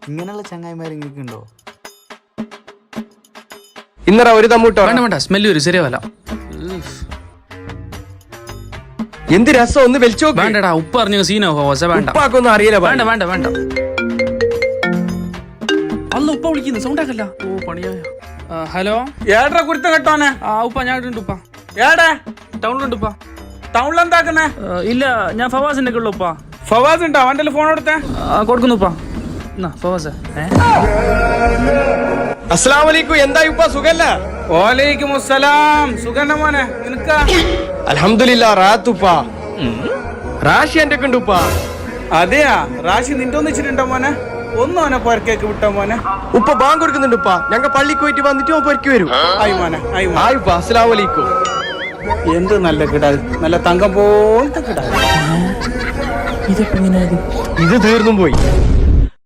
ഇങ്ങനെയുള്ള ചങ്ങായിമാർ ഇങ്ങനെയുണ്ടോ? ഇന്നറ ഒരു തമ്മൂട്ടോ. വേണ്ട സ്മെല്ല് വരും, ശരിയാവല്ല. എന്ത് രസം, ഒന്ന് വലിച്ചു നോക്ക്. വേണ്ടടാ, ഉപ്പ് അറിഞ്ഞ സീനോ ഹോസ. വേണ്ട ഉപ്പാക്കൊന്നും അറിയില്ല. വേണ്ട വേണ്ട വേണ്ട. അല്ല ഉപ്പ വിളിക്കുന്നു, സൗണ്ട് ആക്കല്ല. ഓ പണിയായ. ഹലോ, ഏടാ കുരുത്തം കെട്ടോനെ? ഉപ്പ ഞാൻ ഉണ്ട് ഉപ്പ. ഏടെ ടൗണിലുണ്ട് ഉപ്പ. ടൗണിൽ എന്താക്കുന്നേ? ഇല്ല, ഞാൻ ഫവാസിന്റെ ഒക്കെ ഉള്ളു ഉപ്പ. ഫവാസ് ഉണ്ടോ? അവന്റെ ഫോൺ കൊടുത്തേ. കൊടുക്കുന്നു ഉപ്പ. ഫവാസ്. അസ്സലാമു അലൈക്കും. എന്തായി ഉപ്പ, സുഖല്ല? വലൈക്കും അസ്സലാം. സുഖണ്ട മോനെ, നിനക്കാ? അൽഹംദുലില്ലാ, റാത്തുപ്പ. റാഷി എന്റെ ഒക്കെ ഉണ്ട് ഉപ്പ. അതെയാ, റാഷി നിന്റെ ഒന്നിച്ചിട്ടുണ്ടോ മോനെ? ഒന്നും അവനെ പൊരക്കേക്ക് വിട്ടോ മോനെ. ഉപ്പ ബാങ്ക് കൊടുക്കുന്നുണ്ട് ഉപ്പ. ഞങ്ങൾ പള്ളിക്ക് പോയിട്ട് വന്നിട്ട് പൊരക്ക് വരും. ആയി മോനെ, ആയി മോനെ. ആയി ഉപ്പ. അസ്സലാമു അലൈക്കും. എന്ത് നല്ല കിടാ, നല്ല തങ്കം പോലത്തെ കിടാ. ഇത് തീർന്നും പോയി.